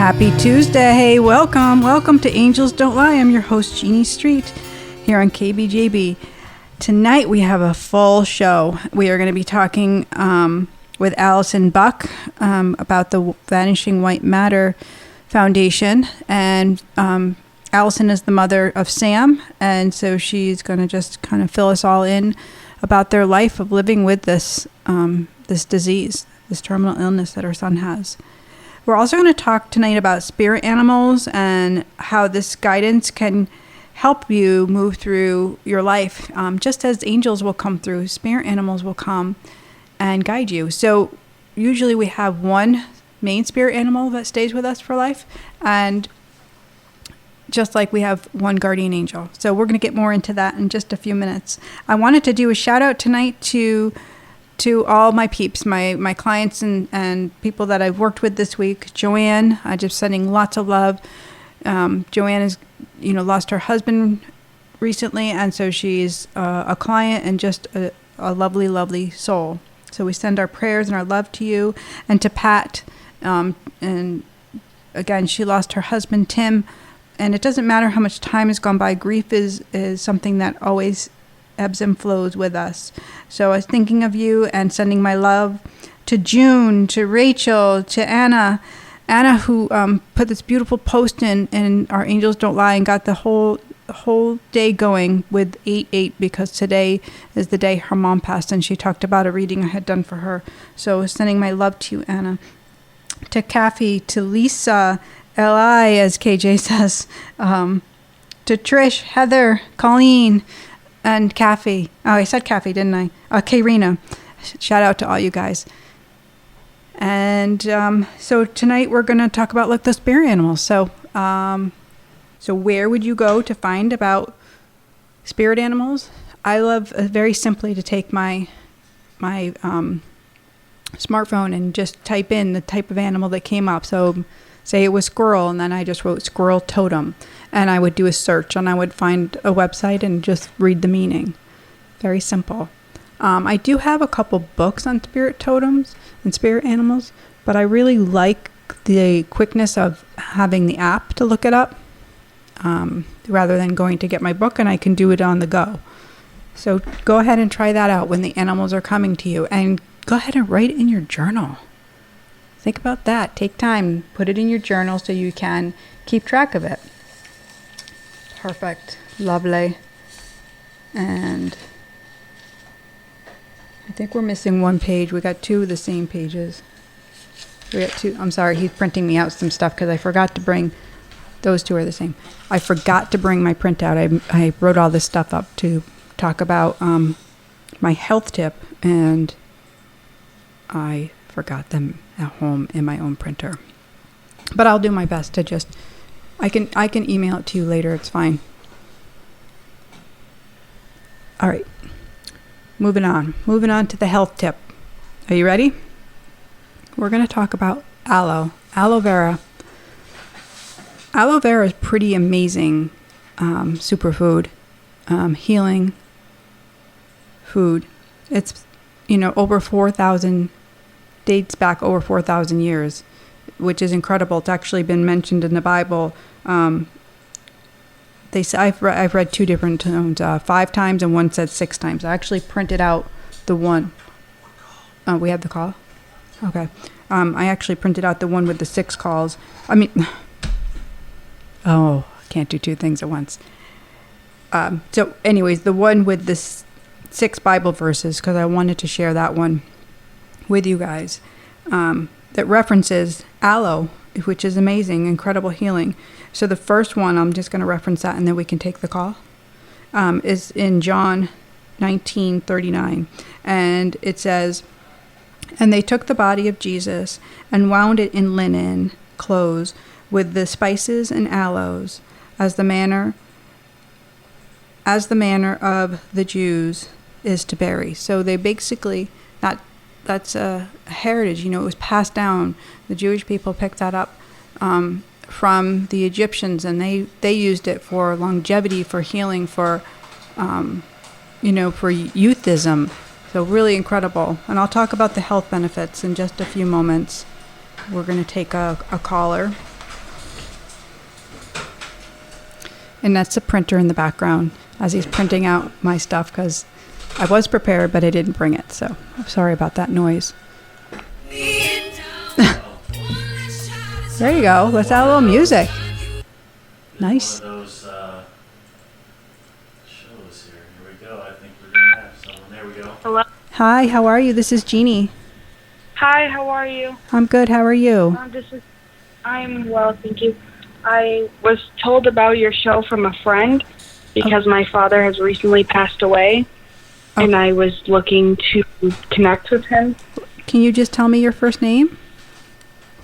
Happy Tuesday. Welcome to Angels Don't Lie. I'm your host, Jeannie Street, here on KBJB. Tonight we have a full show. We are going to be talking with Allison Buck about the Vanishing White Matter Foundation. And Allison is the mother of Sam, and so she's going to just kind of fill us all in about their life of living with this this disease, this terminal illness that her son has. We're also going to talk tonight about spirit animals and how this guidance can help you move through your life. Just as angels will come through, spirit animals will come and guide you. So usually we have one main spirit animal that stays with us for life, and just like we have one guardian angel. So we're going to get more into that in just a few minutes. I wanted to do a shout out tonight to all my peeps, my clients and people that I've worked with this week. Joanne, just sending lots of love. Joanne has, lost her husband recently, and so she's a client and just a lovely, lovely soul. So we send our prayers and our love to you, and to Pat. And again, she lost her husband, Tim, and it doesn't matter how much time has gone by. Grief is something that always ebbs and flows with us. So I was thinking of you and sending my love to June, to Rachel, to Anna who put this beautiful post in our Angels Don't Lie and got the whole day going with 8/8, because today is the day her mom passed, and she talked about a reading I had done for her. So sending my love to you, Anna. To Kathy, to Lisa, Li, as KJ says, to Trish, Heather, Colleen, and Kathy. Oh, I said Kathy, didn't I? Karina. Shout out to all you guys. And so tonight we're going to talk about the spirit animals. So where would you go to find about spirit animals? I love very simply to take my smartphone and just type in the type of animal that came up. So say it was squirrel, and then I just wrote squirrel totem, and I would do a search, and I would find a website and just read the meaning. Very simple. I do have a couple books on spirit totems and spirit animals, but I really like the quickness of having the app to look it up, rather than going to get my book, and I can do it on the go. So go ahead and try that out when the animals are coming to you, and go ahead and write it in your journal. Think about that. Take time, put it in your journal so you can keep track of it. Perfect. Lovely. And I think we're missing one page. We got two of the same pages. We got two. I'm sorry, he's printing me out some stuff because I forgot to bring, those two are the same. I forgot to bring my printout. I wrote all this stuff up to talk about my health tip, and I forgot them at home in my own printer. But I'll do my best to just, I can email it to you later. It's fine. All right. Moving on to the health tip. Are you ready? We're going to talk about aloe vera. Aloe vera is pretty amazing superfood, healing food. It's, dates back over 4,000 years, which is incredible. It's actually been mentioned in the Bible. They say I've read two different tones, 5 times, and one said 6 times. I actually printed out the one. We have the call? Okay. I actually printed out the one with the 6 calls. I can't do 2 things at once. So anyways, the one with the 6 Bible verses, because I wanted to share that one with you guys, that references aloe, which is amazing, incredible healing. So the first one, I'm just going to reference that, and then we can take the call, is in John 19:39, and it says, "And they took the body of Jesus and wound it in linen clothes with the spices and aloes, as the manner of the Jews is to bury." So they basically, that's a heritage, it was passed down. The Jewish people picked that up from the Egyptians, and they used it for longevity, for healing, for for youthism. So really incredible. And I'll talk about the health benefits in just a few moments. We're going to take a caller. And that's the printer in the background as he's printing out my stuff because I was prepared, but I didn't bring it. So I'm sorry about that noise. There you go. Let's add a little music. Nice. One of those shows here. Here we go. I think we're going to have someone. There we go. Hello. Hi, how are you? This is Jeannie. Hi, how are you? I'm good. How are you? I'm well, thank you. I was told about your show from a friend because my father has recently passed away, and I was looking to connect with him. Can you just tell me your first name?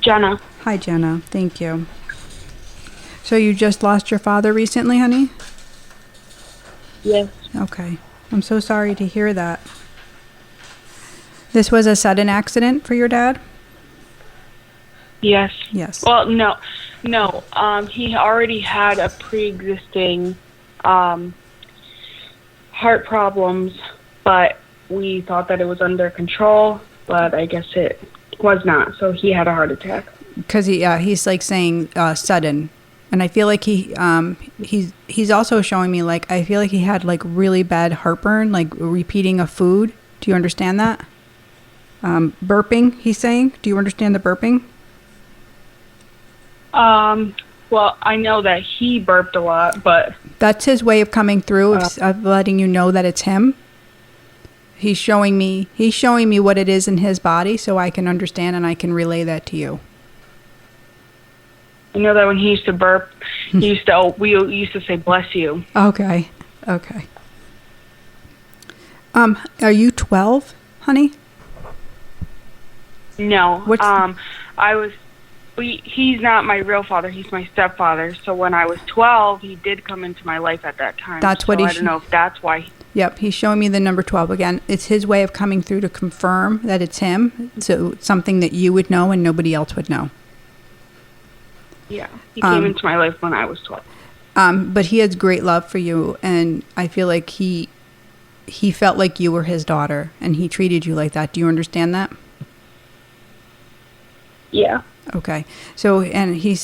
Jenna. Hi, Jenna. Thank you. So you just lost your father recently, honey? Yes. Okay. I'm so sorry to hear that. This was a sudden accident for your dad? Yes. Yes. Well, no. He already had a pre-existing heart problems, but we thought that it was under control, but I guess it was not. So he had a heart attack. Because he's like saying sudden, and I feel like he's also showing me like I feel like he had like really bad heartburn, like repeating of food. Do you understand that? Burping, he's saying. Do you understand the burping? Well, I know that he burped a lot, but that's his way of coming through, of letting you know that it's him. He's showing me what it is in his body, so I can understand and I can relay that to you. I know that when he used to burp, we used to say "bless you." Okay. Are you 12, honey? No. He's not my real father. He's my stepfather. So when I was 12, he did come into my life at that time. That's what I don't know if that's why. Yep, he's showing me the number 12 again. It's his way of coming through to confirm that it's him. So it's something that you would know and nobody else would know. Yeah, he came into my life when I was 12. But he has great love for you, and I feel like he felt like you were his daughter, and he treated you like that. Do you understand that? Yeah. Okay. So, and he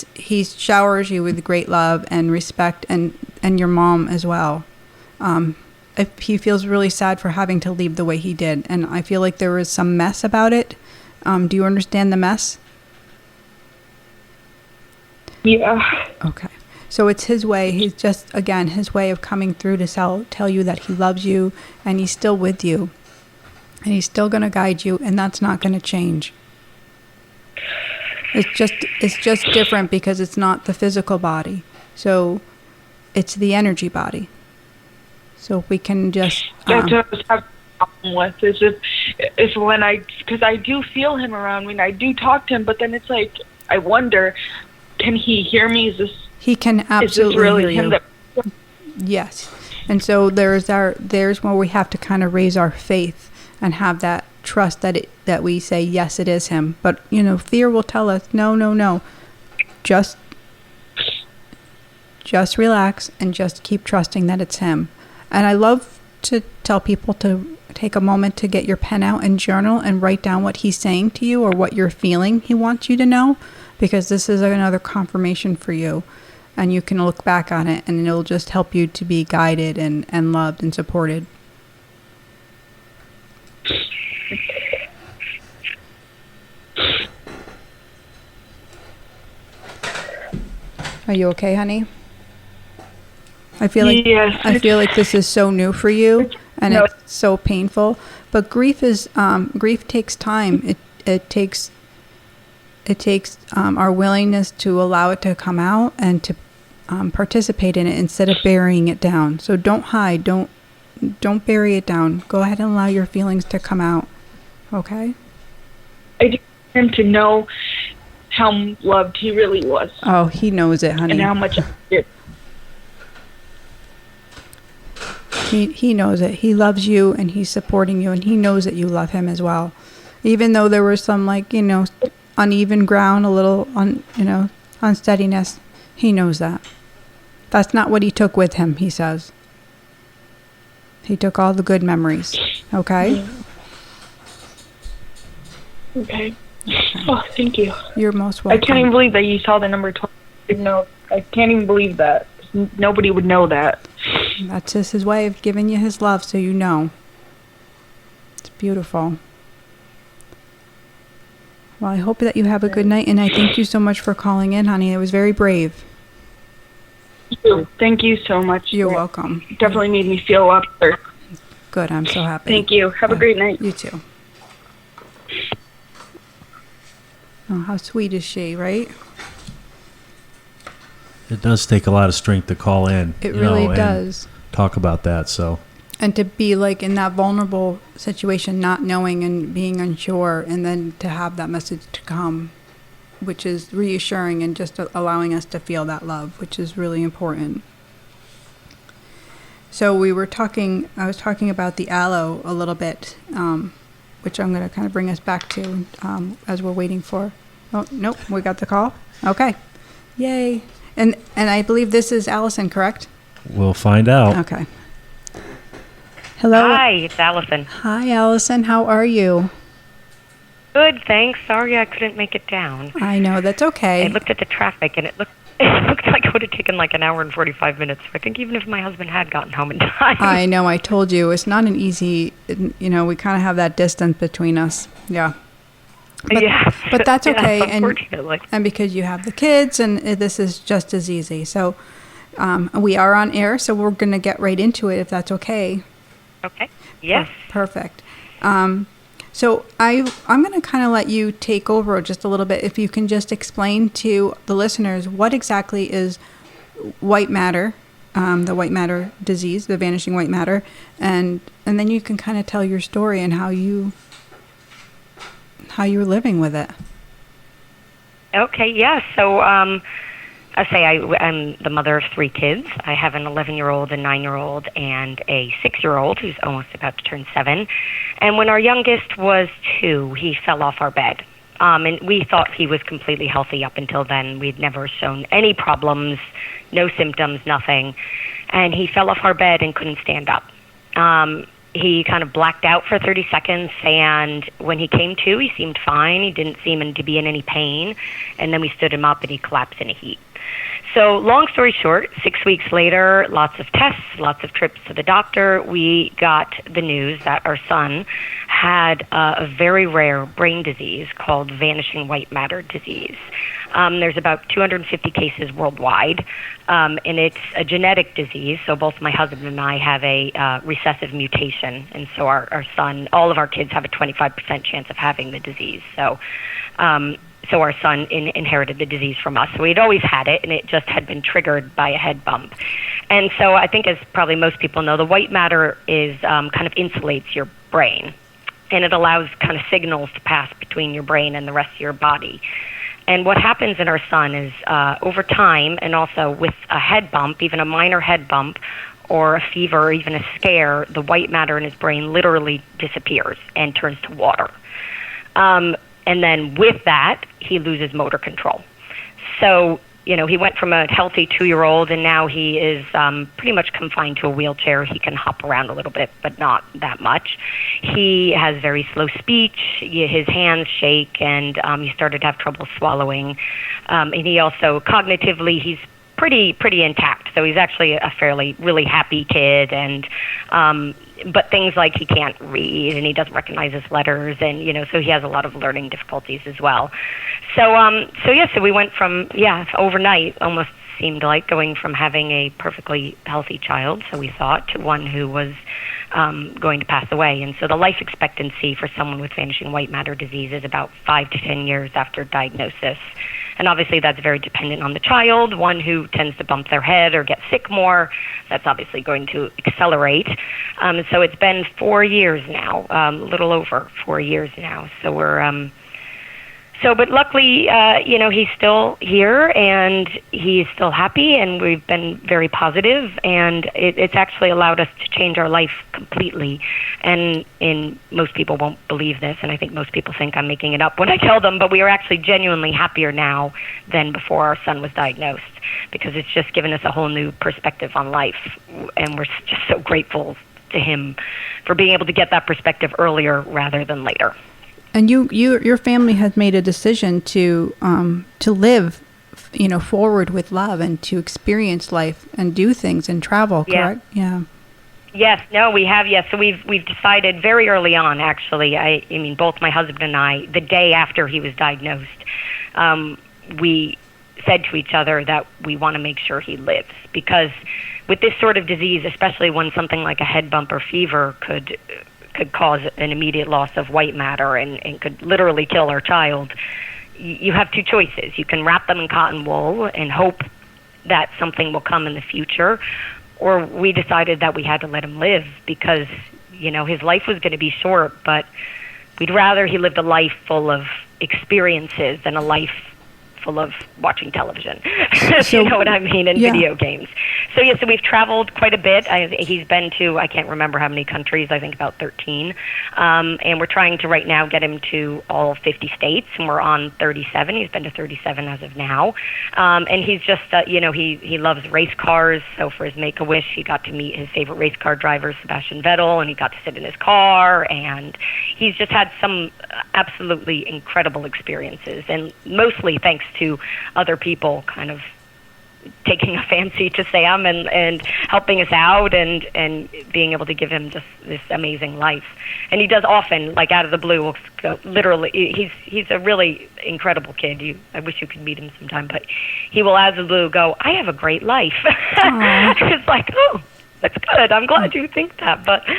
showers you with great love and respect, and your mom as well. He feels really sad for having to leave the way he did, and I feel like there was some mess about it. Do you understand the mess? Yeah. Okay. So it's his way. He's just, again, his way of coming through to tell you that he loves you, and he's still with you, and he's still going to guide you, and that's not going to change. It's just different because it's not the physical body. So it's the energy body. So if we can just... That's what I was having a problem with. It's when because I do feel him around me, and I do talk to him, but then it's like, I wonder, can he hear me? He can absolutely really hear you. Yes. And so there's where we have to kind of raise our faith and have that trust that we say, yes, it is him. But, fear will tell us, no. Just relax and just keep trusting that it's him. And I love to tell people to take a moment to get your pen out and journal and write down what he's saying to you or what you're feeling he wants you to know, because this is another confirmation for you. And you can look back on it, and it'll just help you to be guided and loved and supported. Are you okay, honey? I feel like this is so new for you, and it's so painful. But grief takes time. It takes our willingness to allow it to come out and to participate in it instead of burying it down. So don't hide. Don't bury it down. Go ahead and allow your feelings to come out. Okay? I just want him to know how loved he really was. Oh, he knows it, honey. And how much I did. He knows it. He loves you, and he's supporting you, and he knows that you love him as well. Even though there was some, uneven ground, a little, unsteadiness, he knows that. That's not what he took with him, he says. He took all the good memories. Okay? Yeah. Okay. Oh, thank you. You're most welcome. I can't even believe that you saw the number 12. No, I can't even believe that. nobody would know that. That's just his way of giving you his love, so you know. It's beautiful. Well, I hope that you have a good night, and I thank you so much for calling in, honey. It was very brave. Thank you so much. You're welcome. Definitely made me feel a lot better. Good, I'm so happy. Thank you. Have a great night. You too. Oh, how sweet is she, right? It does take a lot of strength to call in. It really does. Talk about that, so. And to be like in that vulnerable situation, not knowing and being unsure, and then to have that message to come, which is reassuring and just allowing us to feel that love, which is really important. So I was talking about the aloe a little bit, which I'm going to kind of bring us back to as we're waiting for. Oh, nope, we got the call. Okay. Yay. And I believe this is Allison, correct? We'll find out. Okay. Hello. Hi, it's Allison. Hi, Allison. How are you? Good, thanks. Sorry I couldn't make it down. I know, that's okay. I looked at the traffic, and it looked like it would have taken like an hour and 45 minutes. I think even if my husband had gotten home in time. I know, I told you. It's not an easy, we kind of have that distance between us. Yeah. But that's okay. Yeah, unfortunately. And because you have the kids, and this is just as easy. So we are on air, so we're going to get right into it if that's okay. Okay. Yes. Perfect. So I'm going to kind of let you take over just a little bit. If you can just explain to the listeners what exactly is white matter, the white matter disease, the vanishing white matter, and then you can kind of tell your story and how you're living with it. Okay. Yeah. So I say I'm the mother of 3 kids. I have an 11-year-old, a 9-year-old, and a 6-year-old who's almost about to turn 7. And when our youngest was 2, he fell off our bed. And we thought he was completely healthy up until then. We'd never shown any problems, no symptoms, nothing. And he fell off our bed and couldn't stand up. He kind of blacked out for 30 seconds, and when he came to, he seemed fine. He didn't seem to be in any pain. And then we stood him up, and he collapsed in a heap. So long story short, 6 weeks later, lots of tests, lots of trips to the doctor, we got the news that our son had a very rare brain disease called vanishing white matter disease. There's about 250 cases worldwide, and it's a genetic disease. So both my husband and I have a recessive mutation, and so our son, all of our kids have a 25% chance of having the disease. So our son inherited the disease from us. So we'd always had it, and it just had been triggered by a head bump. And so I think, as probably most people know, the white matter is kind of insulates your brain, and it allows kind of signals to pass between your brain and the rest of your body. And what happens in our son is over time, and also with a head bump, even a minor head bump, or a fever, or even a scare, the white matter in his brain literally disappears and turns to water. And then with that, he loses motor control. So, he went from a healthy 2-year-old, and now he is pretty much confined to a wheelchair. He can hop around a little bit, but not that much. He has very slow speech. His hands shake, and he started to have trouble swallowing. And he also, cognitively, he's pretty intact. So he's actually a really happy kid, and but things like he can't read and he doesn't recognize his letters, and so he has a lot of learning difficulties as well. So we went from overnight, almost seemed like, going from having a perfectly healthy child, so we thought, to one who was going to pass away. And so the life expectancy for someone with vanishing white matter disease is about 5 to 10 years after diagnosis. And obviously that's very dependent on the child. One who tends to bump their head or get sick more, that's obviously going to accelerate. So it's been 4 years now, a little over 4 years now. So we're but luckily, he's still here, and he's still happy, and we've been very positive, and it's actually allowed us to change our life completely. And most people won't believe this, and I think most people think I'm making it up when I tell them, but we are actually genuinely happier now than before our son was diagnosed, because it's just given us a whole new perspective on life, and we're just so grateful to him for being able to get that perspective earlier rather than later. And your family has made a decision to live forward with love and to experience life and do things and travel, correct? Yeah. Yes, no, we have, yes. So we've decided very early on, actually, I mean, both my husband and I, the day after he was diagnosed, we said to each other that we want to make sure he lives, because with this sort of disease, especially when something like a head bump or fever could cause an immediate loss of white matter and could literally kill our child, you have two choices. You can wrap them in cotton wool and hope that something will come in the future, or we decided that we had to let him live because, his life was going to be short, but we'd rather he lived a life full of experiences than a life full of watching television, if you know what I mean, and video games. So we've traveled quite a bit. He's been to, I can't remember how many countries, I think about 13. And we're trying to right now get him to all 50 states, and we're on 37. He's been to 37 as of now. And he's just, he loves race cars. So for his Make-A-Wish, he got to meet his favorite race car driver, Sebastian Vettel, and he got to sit in his car. And he's just had some absolutely incredible experiences, and mostly thanks to other people kind of taking a fancy to Sam and helping us out and being able to give him just this amazing life. And he does often, like out of the blue, will go, literally, he's a really incredible kid. I wish you could meet him sometime, but he will out of the blue go, "I have a great life." It's like, oh, that's good. I'm glad you think that. But for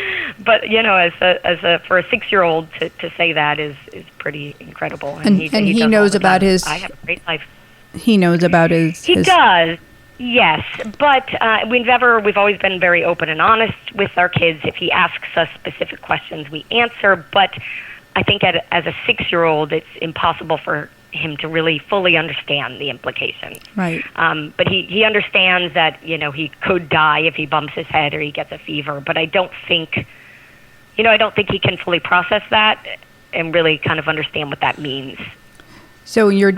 a 6-year-old to say that is pretty incredible. And he knows about his. I have a great life. He knows about his. He does. Yes, but we've always been very open and honest with our kids. If he asks us specific questions, we answer. But I think as a 6-year-old, it's impossible for him to really fully understand the implications. Right. But he understands that, he could die if he bumps his head or he gets a fever. But I don't think he can fully process that and really kind of understand what that means. So your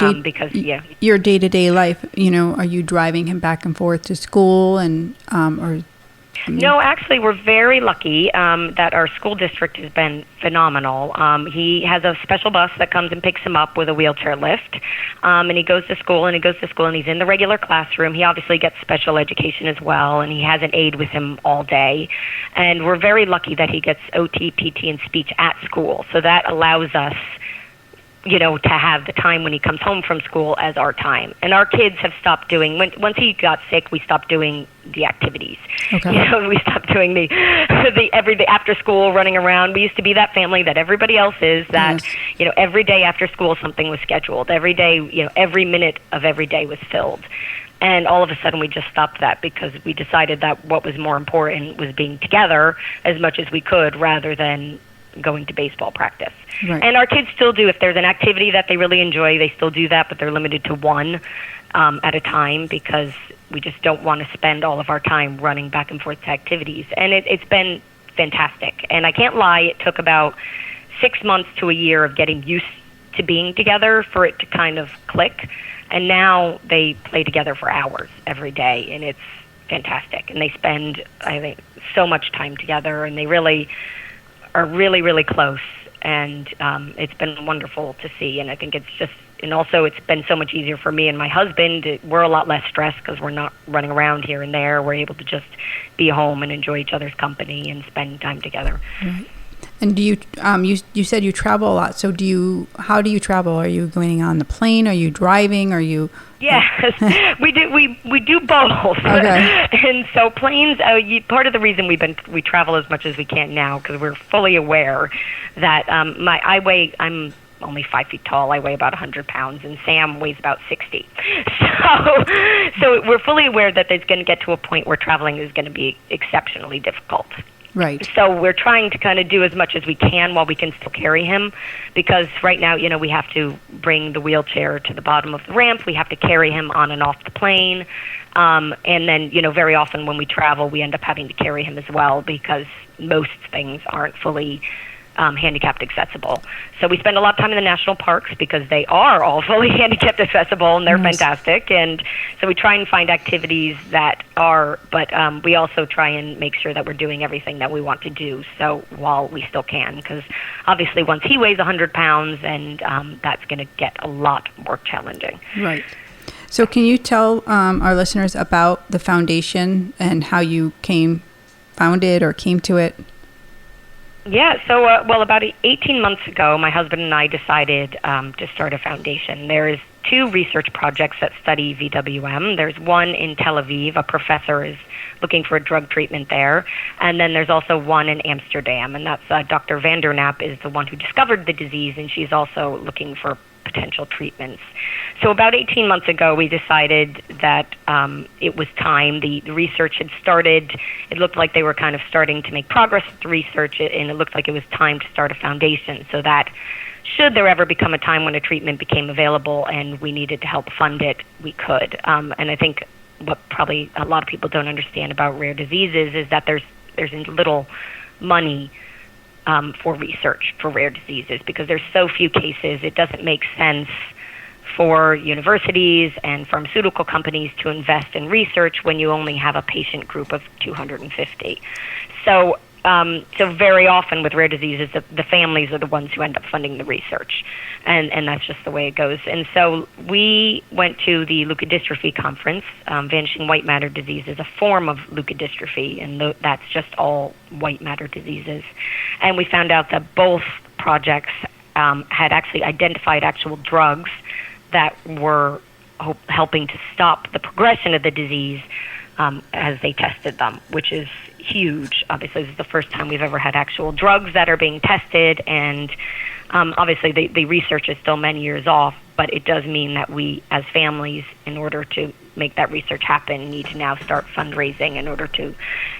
your day-to-day life, are you driving him back and forth to school No, actually, we're very lucky that our school district has been phenomenal. He has a special bus that comes and picks him up with a wheelchair lift, and he goes to school, and he's in the regular classroom. He obviously gets special education as well, and he has an aide with him all day. And we're very lucky that he gets OT, PT, and speech at school, so that allows us to have the time when he comes home from school as our time. And our kids have stopped doing, once he got sick, we stopped doing the activities. Okay. We stopped doing the everyday after school running around. We used to be that family that everybody else is, that, yes. Every day after school something was scheduled. Every day, every minute of every day was filled. And all of a sudden we just stopped that because we decided that what was more important was being together as much as we could rather than going to baseball practice. Right. And our kids still do. If there's an activity that they really enjoy, they still do that, but they're limited to one at a time because we just don't want to spend all of our time running back and forth to activities. And it's been fantastic. And I can't lie, it took about 6 months to a year of getting used to being together for it to kind of click. And now they play together for hours every day, and it's fantastic. And they spend, I think, so much time together, and they really are really, really close, and it's been wonderful to see. And I think and also it's been so much easier for me and my husband. We're a lot less stressed because we're not running around here and there. We're able to just be home and enjoy each other's company and spend time together. Right. And do you, you said you travel a lot, so how do you travel? Are you going on the plane? Are you driving? Are you... Yes, we do both. Okay. And so planes, part of the reason we travel as much as we can now, because we're fully aware that I'm only 5 feet tall. I weigh about 100 pounds, and Sam weighs about 60. So we're fully aware that there's going to get to a point where traveling is going to be exceptionally difficult. Right. So we're trying to kind of do as much as we can while we can still carry him, because right now, we have to bring the wheelchair to the bottom of the ramp. We have to carry him on and off the plane. And then, very often when we travel, we end up having to carry him as well because most things aren't fully handicapped accessible. So we spend a lot of time in the national parks because they are all fully handicapped accessible, and they're fantastic. And so we try and find activities that are, but we also try and make sure that we're doing everything that we want to do, so while we still can, because obviously once he weighs 100 pounds, and that's going to get a lot more challenging. Right. So can you tell our listeners about the foundation and how you found it or came to it? Yeah, so, well, about 18 months ago, my husband and I decided to start a foundation. There's 2 research projects that study VWM. There's one in Tel Aviv. A professor is looking for a drug treatment there. And then there's also one in Amsterdam, and that's Dr. Vandernap is the one who discovered the disease, and she's also looking for potential treatments. So about 18 months ago, we decided that it was time. The research had started. It looked like they were kind of starting to make progress with the research, and it looked like it was time to start a foundation so that should there ever become a time when a treatment became available and we needed to help fund it, we could. And I think what probably a lot of people don't understand about rare diseases is that there's little money for research for rare diseases because there's so few cases. It doesn't make sense for universities and pharmaceutical companies to invest in research when you only have a patient group of 250. So very often with rare diseases, the families are the ones who end up funding the research, and that's just the way it goes. And so we went to the leukodystrophy conference. Vanishing white matter disease is a form of leukodystrophy, and that's just all white matter diseases. And we found out that both projects had actually identified actual drugs that were helping to stop the progression of the disease as they tested them, which is huge. Obviously, this is the first time we've ever had actual drugs that are being tested, and obviously the research is still many years off, but it does mean that we, as families, in order to make that research happen, need to now start fundraising in order to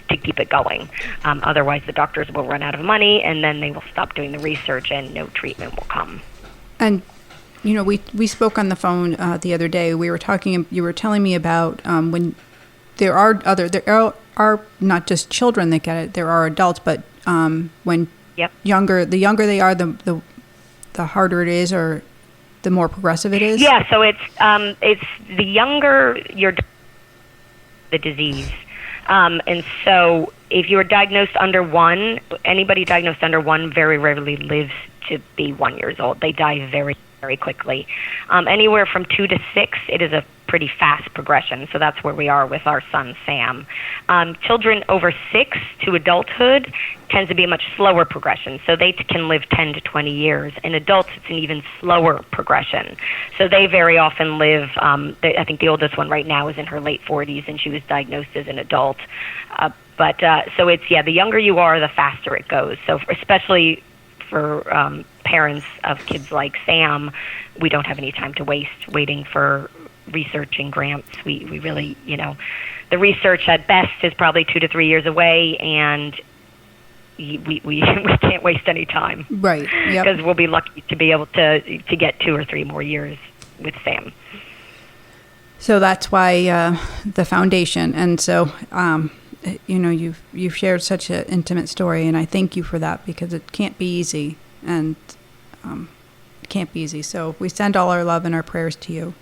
keep it going. Otherwise, the doctors will run out of money, and then they will stop doing the research, and no treatment will come. And we spoke on the phone the other day. We were talking. You were telling me about when there are not just children that get it. There are adults, but when Yep. the younger they are, the harder it is, or the more progressive it is. Yeah. So it's the younger the disease, and so if you are diagnosed under 1, anybody diagnosed under 1 very rarely lives to be 1 year old. They die very, very quickly. Anywhere from 2 to 6, it is a pretty fast progression. So that's where we are with our son, Sam. Children over 6 to adulthood tends to be a much slower progression. So they can live 10 to 20 years. In adults, it's an even slower progression. So they very often live, I think the oldest one right now is in her late 40s, and she was diagnosed as an adult. So it's, the younger you are, the faster it goes. So especially for parents of kids like Sam, we don't have any time to waste waiting for research and grants. We really, the research at best is probably 2 to 3 years away, and we can't waste any time. Right. Yep. Because we'll be lucky to be able to get 2 or 3 more years with Sam. So that's why the foundation, and so you've shared such an intimate story, and I thank you for that because it can't be easy, and it can't be easy. So we send all our love and our prayers to you,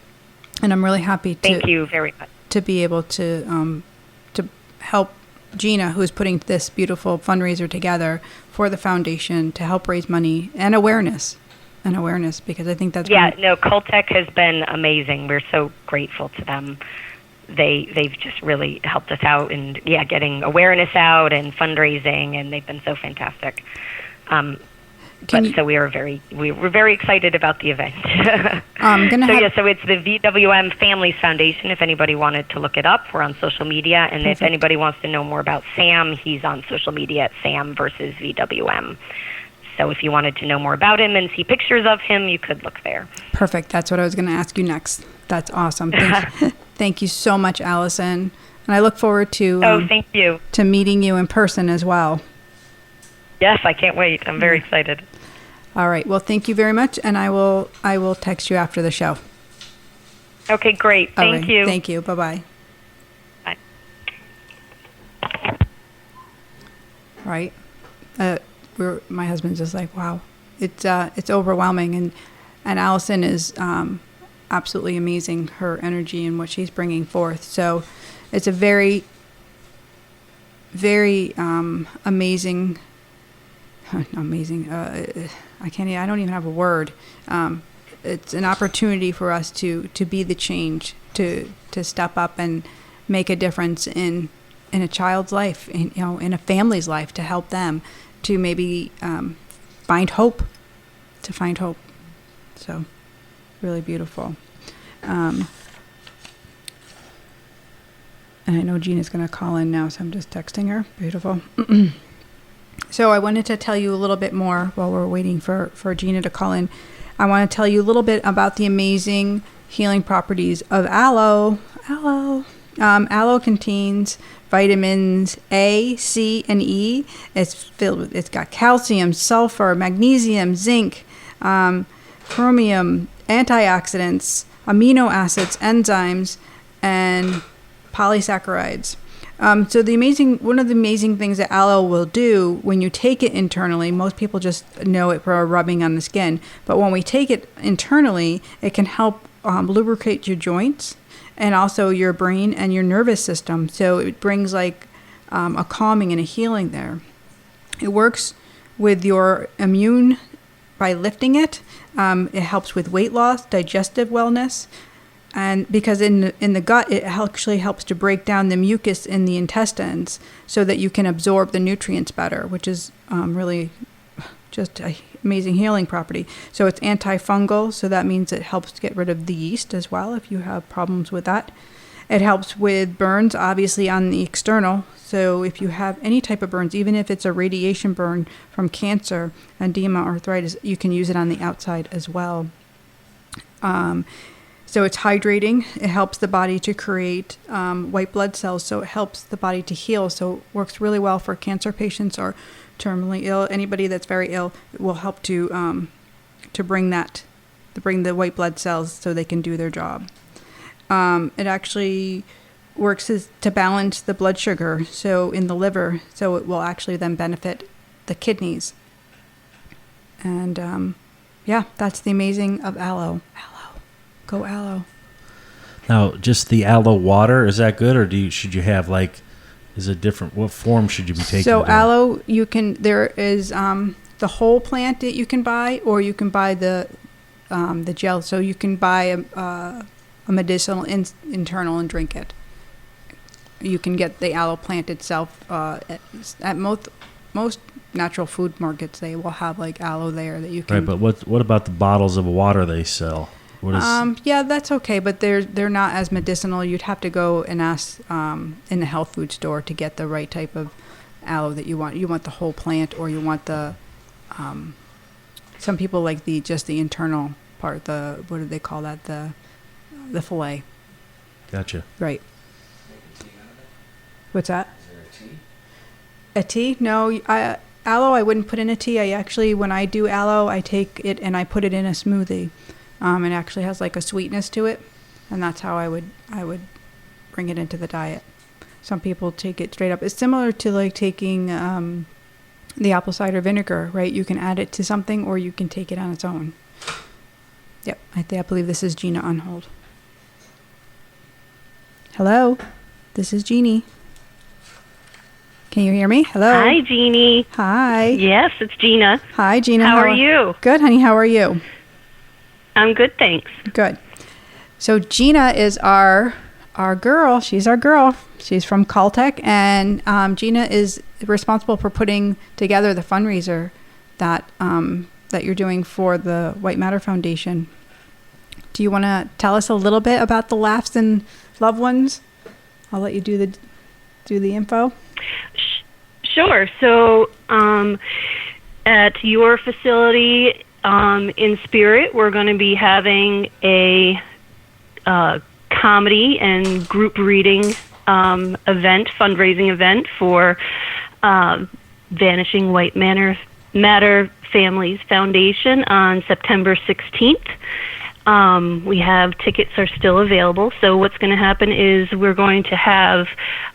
and I'm really happy Thank you very much. to be able to help Gina, who is putting this beautiful fundraiser together for the foundation to help raise money and awareness, because I think that's Coltech has been amazing. We're so grateful to them. They've just really helped us out and getting awareness out and fundraising, and they've been so fantastic. So we're very excited about the event. So it's the VWM Families Foundation. If anybody wanted to look it up, we're on social media, and If anybody wants to know more about Sam, he's on social media at Sam versus VWM. So if you wanted to know more about him and see pictures of him, you could look there. Perfect. That's what I was going to ask you next. That's awesome. Thank you so much, Allison. And I look forward to thank you. to meeting you in person as well. Yes, I can't wait. I'm very excited. All right. Well, thank you very much, and I will text you after the show. Okay, great. Thank you. Thank you. Bye-bye. Bye. Right. My husband's just like, wow, it's overwhelming, and Allison is absolutely amazing, her energy and what she's bringing forth. So it's a very, very amazing. I don't even have a word. it's an opportunity for us to be the change, to step up and make a difference in a child's life, in a family's life, to help them to maybe find hope. So really beautiful. And I know Gina's going to call in now, so I'm just texting her. Beautiful. So I wanted to tell you a little bit more while we're waiting for Gina to call in. I want to tell you a little bit about the amazing healing properties of aloe. Aloe contains vitamins A, C, and E. It's got calcium, sulfur, magnesium, zinc, chromium, antioxidants, amino acids, enzymes, and polysaccharides. So one of the amazing things that aloe will do when you take it internally, most people just know it for rubbing on the skin, but when we take it internally, it can help lubricate your joints and also your brain and your nervous system. So it brings like a calming and a healing there. It works with your immune by lifting it. It helps with weight loss, digestive wellness, and because in the gut, it actually helps to break down the mucus in the intestines so that you can absorb the nutrients better, which is really just an amazing healing property. So it's antifungal, so that means it helps to get rid of the yeast as well if you have problems with that. It helps with burns, obviously, on the external. So if you have any type of burns, even if it's a radiation burn from cancer, edema, arthritis, you can use it on the outside as well. So it's hydrating. It helps the body to create white blood cells, so it helps the body to heal. So it works really well for cancer patients or terminally ill. Anybody that's very ill, it will help to bring the white blood cells so they can do their job. It actually works to balance the blood sugar, so in the liver, so it will actually then benefit the kidneys. And that's the amazing of aloe. Go aloe. Now, just the aloe water, is that good, or should you have is it different? What form should you be taking? So aloe, there is the whole plant that you can buy, or you can buy the gel. So you can buy a medicinal internal and drink it. You can get the aloe plant itself at most natural food markets. They will have aloe there that you can. Right, but what about the bottles of water they sell? That's okay, but they're not as medicinal. You'd have to go and ask in the health food store to get the right type of aloe that you want. You want the whole plant, or you want the. Some people like just the internal part. What do they call that? The fillet. Gotcha. Right. What's that? Is there a tea? A tea? No, aloe I wouldn't put in a tea. When I do aloe, I take it and I put it in a smoothie. It actually has a sweetness to it, and that's how I would bring it into the diet. Some people take it straight up. It's similar to taking the apple cider vinegar, right? You can add it to something, or you can take it on its own. Yep, I believe this is Gina on hold. Hello, this is Jeannie. Can you hear me? Hello. Hi, Jeannie. Hi. Yes, it's Gina. Hi, Gina. How are you? Good, honey. How are you? I'm good, thanks. Good. So Gina is our girl. She's our girl. She's from Caltech, and Gina is responsible for putting together the fundraiser that you're doing for the White Matter Foundation. Do you want to tell us a little bit about the Laughs and Loved Ones? I'll let you do the info. Sure. So at your facility in Spirit, we're going to be having a comedy and group reading fundraising event for Vanishing White Matter Families Foundation on September 16th. We have tickets are still available. So what's going to happen is we're going to have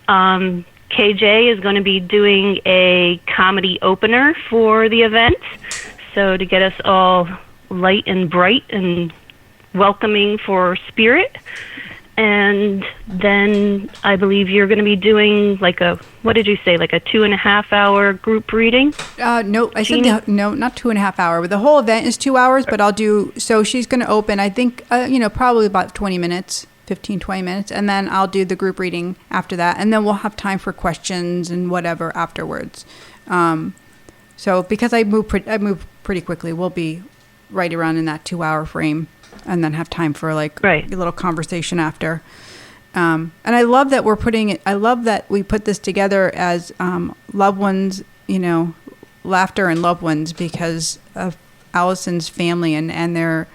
KJ is going to be doing a comedy opener for the event. So to get us all light and bright and welcoming for Spirit. and then I believe you're going to be doing like what did you say, like a 2.5 hour group reading? No, I Jeannie? said no, not 2.5 hours. But the whole event is 2 hours. But I'll do. So she's going to open. I think probably about 20 minutes, 15, 20 minutes, and then I'll do the group reading after that, and then we'll have time for questions and whatever afterwards. So because I move pretty quickly, we'll be right around in that 2 hour frame, and then have time for like a little conversation after. And I love that I love that we put this together as loved ones, laughter and loved ones, because of Allison's family and their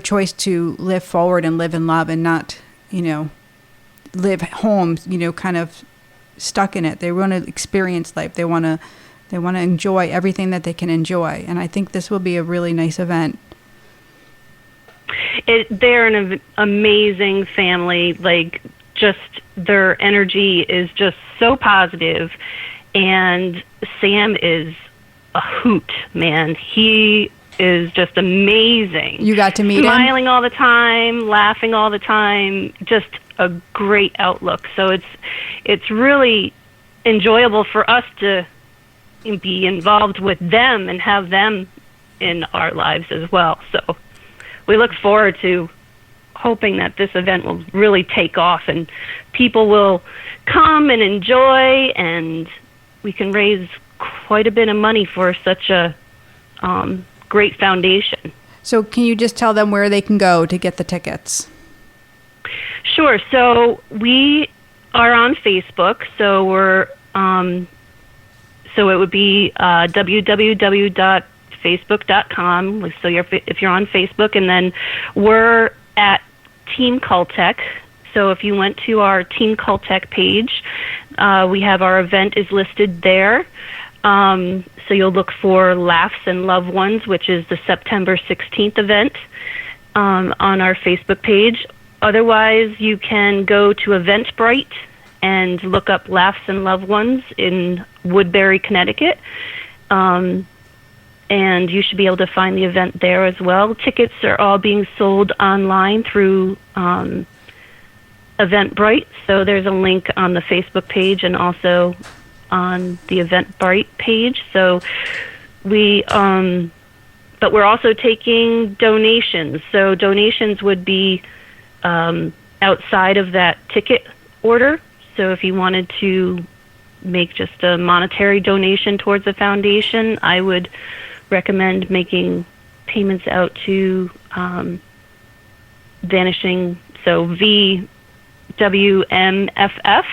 choice to live forward and live in love and not, live home, kind of stuck in it. They want to experience life. They want to enjoy everything that they can enjoy. And I think this will be a really nice event. They're an amazing family. Like, just their energy is just so positive, and Sam is a hoot, man. He is just amazing. You got to meet him? Smiling all the time, laughing all the time, just a great outlook. So it's really enjoyable for us to be involved with them and have them in our lives as well. So we look forward to hoping that this event will really take off and people will come and enjoy, and we can raise quite a bit of money for such a great foundation. So can you just tell them where they can go to get the tickets? Sure. So we are on Facebook. So we're so it would be www.facebook.com. So if you're on Facebook, and then we're at Team Caltech. So if you went to our Team Caltech page, we have our event is listed there. So you'll look for Laughs and Loved Ones, which is the September 16th event, on our Facebook page. Otherwise, you can go to Eventbrite and look up Laughs and Loved Ones in Woodbury, Connecticut. And you should be able to find the event there as well. Tickets are all being sold online through Eventbrite. So there's a link on the Facebook page and also on the Eventbrite page. So but we're also taking donations. So donations would be outside of that ticket order. So if you wanted to make just a monetary donation towards the foundation, I would recommend making payments out to Vanishing, so VWMFF,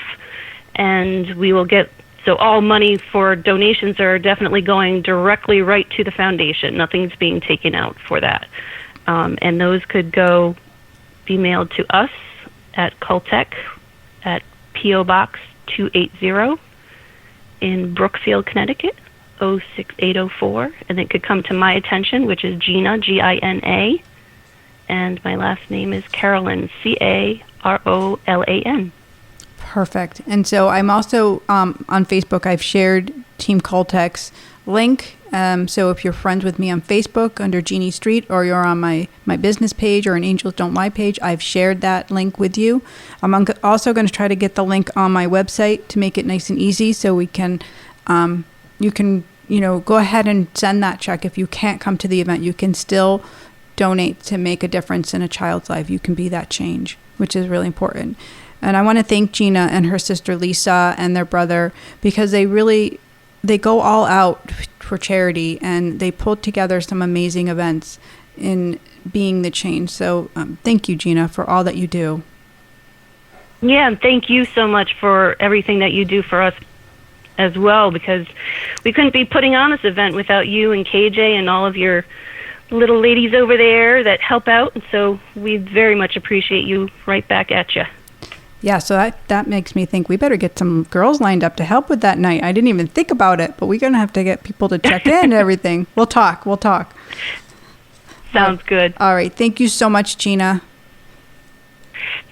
and we will get, so all money for donations are definitely going directly right to the foundation. Nothing's being taken out for that. And those could be mailed to us at Caltech at P.O. Box 280 in Brookfield, Connecticut, 06804. And it could come to my attention, which is Gina, Gina, and my last name is Carolyn, Carolan. Perfect. And so I'm also on Facebook. I've shared Team Caltech's link. So if you're friends with me on Facebook under Jeannie Street, or you're on my business page or an Angels Don't Lie page, I've shared that link with you. I'm also going to try to get the link on my website to make it nice and easy, so we can, you can, go ahead and send that check. If you can't come to the event, you can still donate to make a difference in a child's life. You can be that change, which is really important. And I want to thank Gina and her sister Lisa and their brother, because they go all out for charity, and they pulled together some amazing events in being the change. So thank you, Gina, for all that you do. Yeah, and thank you so much for everything that you do for us as well, because we couldn't be putting on this event without you and KJ and all of your little ladies over there that help out. And so we very much appreciate you. Right back at you. Yeah, so that makes me think we better get some girls lined up to help with that night. I didn't even think about it, but we're going to have to get people to check in and everything. We'll talk. Sounds good. All right. Thank you so much, Gina.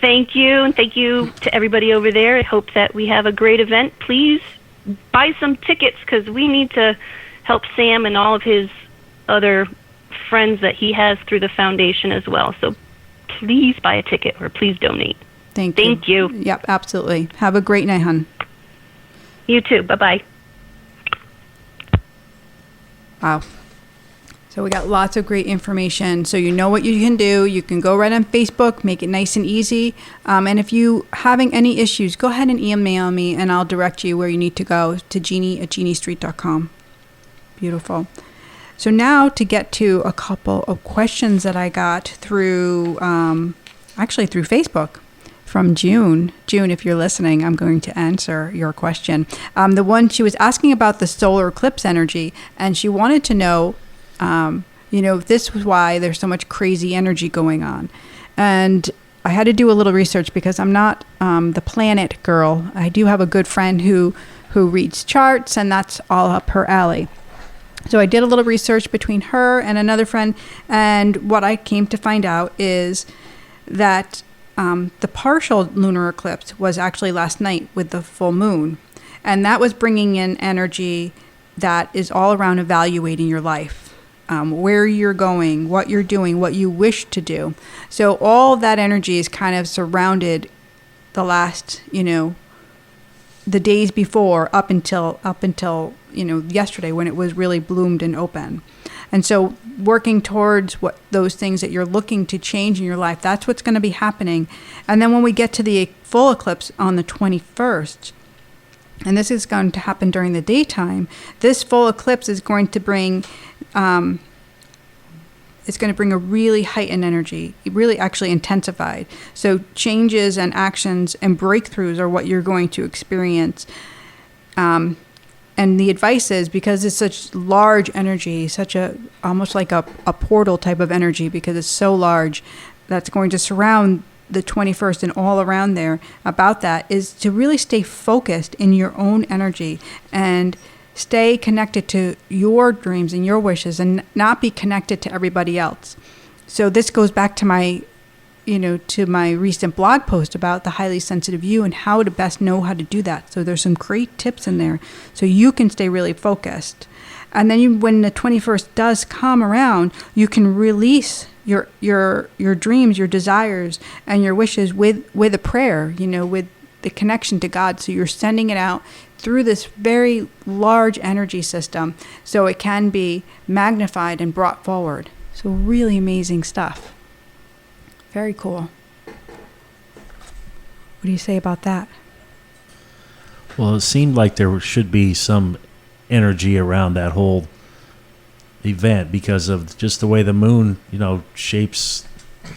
Thank you, and thank you to everybody over there. I hope that we have a great event. Please buy some tickets, because we need to help Sam and all of his other friends that he has through the foundation as well. So please buy a ticket, or please donate. Thank you. Yep, absolutely. Have a great night, hon. You too. Bye-bye. Wow. So we got lots of great information. So you know what you can do. You can go right on Facebook, make it nice and easy. And if you having any issues, go ahead and email me and I'll direct you where you need to go to Jeannie@jeanniestreet.com. Beautiful. So now to get to a couple of questions that I got through, actually through Facebook from June. June, if you're listening, I'm going to answer your question. The one she was asking about the solar eclipse energy, and she wanted to know, this was why there's so much crazy energy going on. And I had to do a little research because I'm not the planet girl. I do have a good friend who reads charts, and that's all up her alley. So I did a little research between her and another friend, and what I came to find out is that the partial lunar eclipse was actually last night with the full moon, and that was bringing in energy that is all around evaluating your life, where you're going, what you're doing, what you wish to do. So all that energy is kind of surrounded the last, the days before up until yesterday when it was really bloomed and open. And so working towards what those things that you're looking to change in your life, that's what's going to be happening. And then when we get to the full eclipse on the 21st, and this is going to happen during the daytime, this full eclipse is going to bring a really heightened energy, really actually intensified. So changes and actions and breakthroughs are what you're going to experience. And the advice is, because it's such large energy, almost like a portal type of energy, because it's so large, that's going to surround the 21st and all around there, about that is to really stay focused in your own energy and stay connected to your dreams and your wishes and not be connected to everybody else. So this goes back to my recent blog post about the highly sensitive you and how to best know how to do that. So there's some great tips in there so you can stay really focused. And then when the 21st does come around, you can release your dreams, your desires, and your wishes with a prayer, with the connection to God. So you're sending it out through this very large energy system so it can be magnified and brought forward. So really amazing stuff. Very cool. What do you say about that? Well, it seemed like there should be some energy around that whole event because of just the way the moon, shapes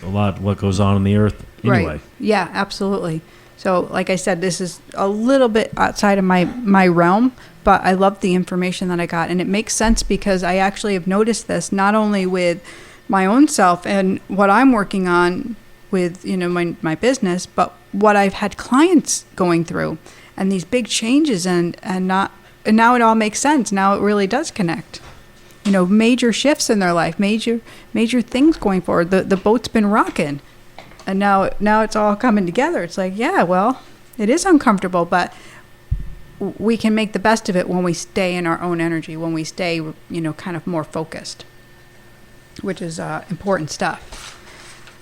a lot what goes on in the earth anyway. Right. Yeah, absolutely. So like I said, this is a little bit outside of my realm, but I love the information that I got. And it makes sense because I actually have noticed this not only with my own self and what I'm working on with, my business, but what I've had clients going through and these big changes and now it all makes sense. Now it really does connect. Major shifts in their life, major things going forward. The boat's been rocking. And now it's all coming together. It's like, yeah, well, it is uncomfortable, but we can make the best of it when we stay in our own energy, when we stay, kind of more focused, which is important stuff.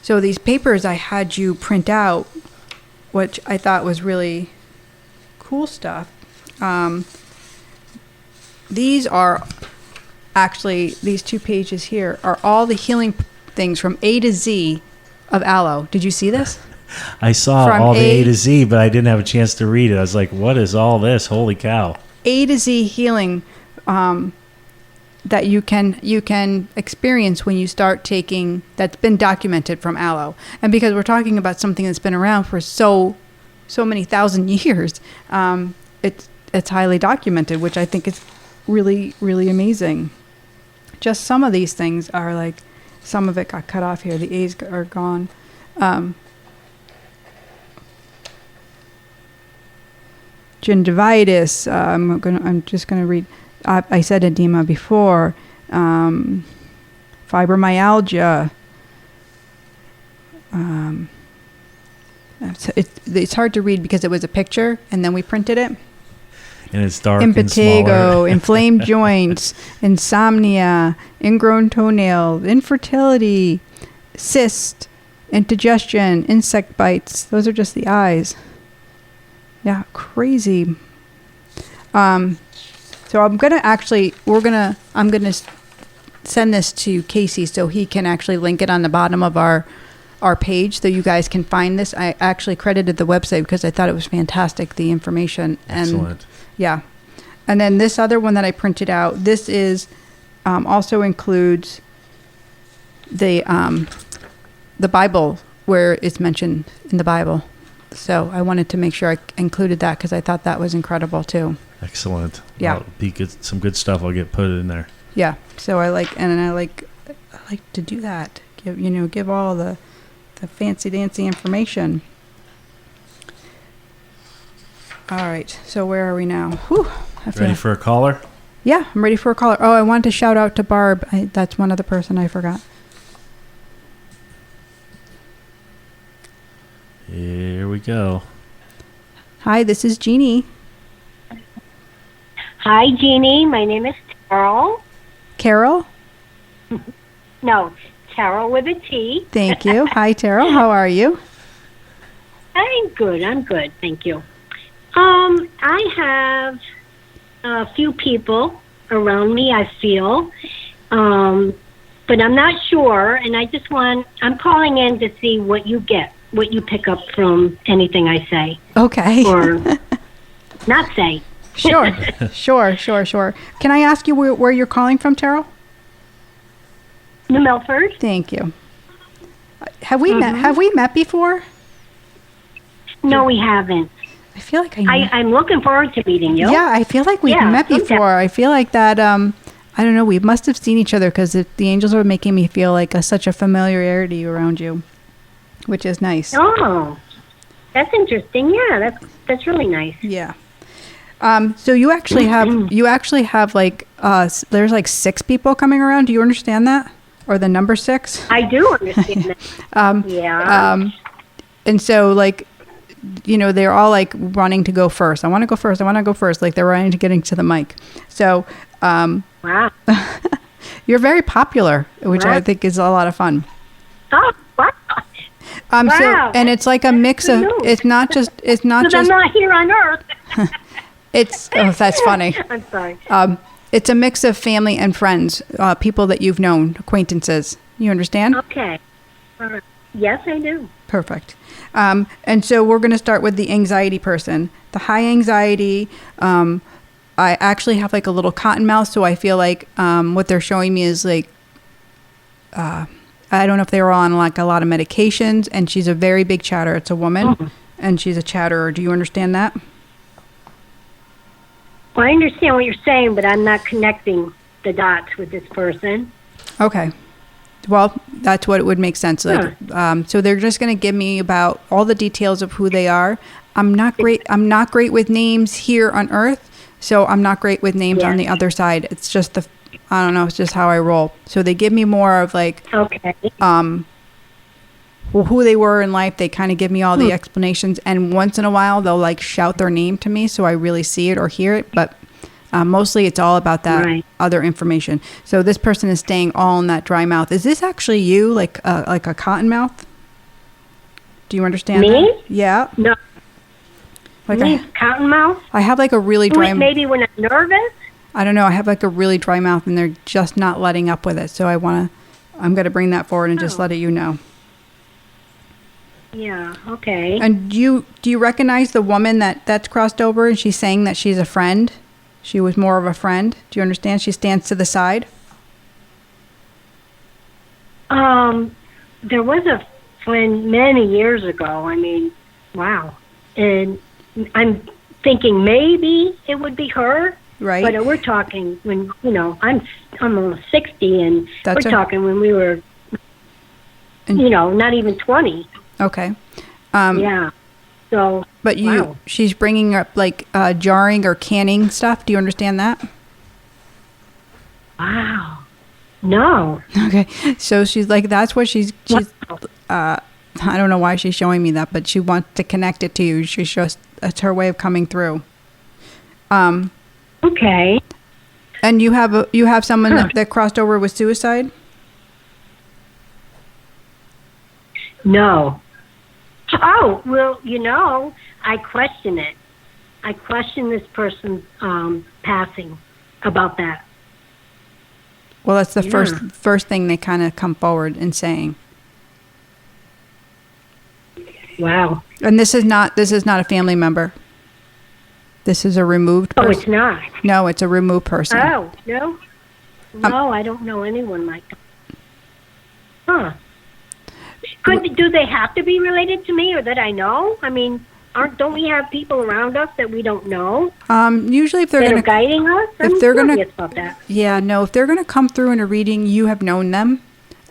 So these papers I had you print out, which I thought was really cool stuff. These are actually, these 2 pages here are all the healing things from A to Z of Aloe. Did you see this? I saw all the A to Z, but I didn't have a chance to read it. I was like, what is all this? Holy cow. A to Z healing that you can experience when you start taking, that's been documented from Aloe. And because we're talking about something that's been around for so many thousand years, it's highly documented, which I think is really, really amazing. Just some of these things are like, some of it got cut off here. The A's are gone. Gingivitis. I'm just gonna read. I said edema before. Fibromyalgia. It's hard to read because it was a picture and then we printed it. And it's dark and smaller. Impetigo, inflamed joints, insomnia, ingrown toenail, infertility, cyst, indigestion, insect bites. Those are just the eyes. Yeah, crazy. So I'm gonna send this to Casey so he can actually link it on the bottom of our page so you guys can find this. I actually credited the website because I thought it was fantastic, the information. Excellent. And yeah. And then this other one that I printed out, this is also includes the Bible, where it's mentioned in the Bible. So I wanted to make sure I included that because I thought that was incredible too. Excellent. Yeah. Well, be good, some good stuff. I'll get put in there. Yeah. So I like to do that. Give all the fancy dancy information. All right. So where are we now? Whew, Ready for a caller? Yeah, I'm ready for a caller. Oh, I wanted to shout out to Barb. That's one other person I forgot. Here we go. Hi, this is Jeannie. Hi, Jeannie. My name is Carol. Carol? No, Carol with a T. Thank you. Hi, Carol. How are you? I'm good. Thank you. I have a few people around me, I feel, but I'm not sure, and I'm calling in to see what you pick up from anything I say. Okay. Or not say. Sure. Can I ask you where you're calling from, Terrell? New Milford. Thank you. Have we met before? No, we haven't. I feel like I'm looking forward to meeting you. Yeah, I feel like we've met before. I feel like that, I don't know, we must have seen each other because the angels are making me feel like such a familiarity around you, which is nice. Oh, that's interesting. Yeah, that's really nice. Yeah. So you actually have like, there's like 6 people coming around. Do you understand that? Or the number 6? I do understand that. Yeah. And so like, they're all like running to go first. I want to go first. Like they're running to getting to the mic. So, wow. You're very popular, which Wow. I think is a lot of fun. Oh, wow. So, Wow. and it's like a mix of, it's not just, Because I'm not here on Earth. That's funny. I'm sorry. It's a mix of family and friends, people that you've known, acquaintances. You understand? Okay. All right. Yes, I do. Perfect. And so we're going to start with the anxiety person. The high anxiety, I actually have like a little cotton mouth, so I feel like what they're showing me is like, I don't know if they were on like a lot of medications, and she's a very big chatterer. It's a woman, and she's a chatterer. Do you understand that? Well, I understand what you're saying, but I'm not connecting the dots with this person. Okay. Well, that's what it would make sense. Like, so they're just going to give me about all the details of who they are. I'm not great with names here on Earth, so I'm not great with names on the other side. It's just I don't know. It's just how I roll. So they give me more of like, who they were in life. They kind of give me all the explanations, and once in a while they'll like shout their name to me, so I really see it or hear it. But mostly it's all about that other information. So this person is staying all in that dry mouth. Is this actually you, like a cotton mouth? Do you understand Me? that? Yeah. No. Like Me, cotton mouth? I have like a really dry. Maybe when I'm nervous? I don't know. I have like a really dry mouth, and they're just not letting up with it. So I'm going to bring that forward and just let you know. Yeah, okay. And do you recognize the woman that's crossed over and she's saying that she's a friend? She was more of a friend. Do you understand? She stands to the side. There was a friend many years ago. I mean, wow. And I'm thinking maybe it would be her. Right. But we're talking when, I'm almost 60, and we're talking when we were, not even 20. Okay. Yeah. So. But she's bringing up like jarring or canning stuff. Do you understand that? Wow. No. Okay. So she's like, that's what she's. I don't know why she's showing me that, but she wants to connect it to you. It's her way of coming through. Okay. And you have someone that crossed over with suicide? No. Oh, well, I question it. I question this person's passing about that. Well, that's the first thing they kind of come forward and saying. Wow. And this is not a family member. This is a removed person. Oh, it's not. No, it's a removed person. Oh, no. No, I don't know anyone like that. Huh. Do they have to be related to me or that I know? I mean, don't we have people around us that we don't know? Usually if they're that going are guiding us? If they're going to about that. Yeah, no, if they're going to come through in a reading, you have known them.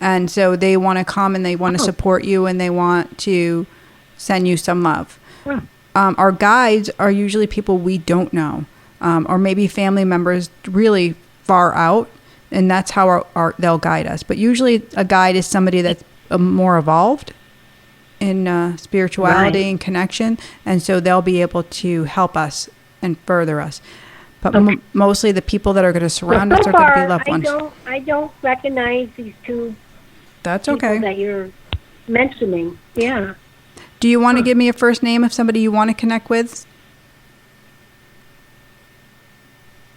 And so they want to come and they want to support you and they want to send you some love. Our guides are usually people we don't know, or maybe family members really far out, and that's how they'll guide us. But usually a guide is somebody that's more evolved in spirituality and connection, and so they'll be able to help us and further us. But mostly the people that are going to surround us are going to be loved ones. I don't recognize these two That's okay. people that you're mentioning. Yeah. Do you want to give me a first name of somebody you want to connect with?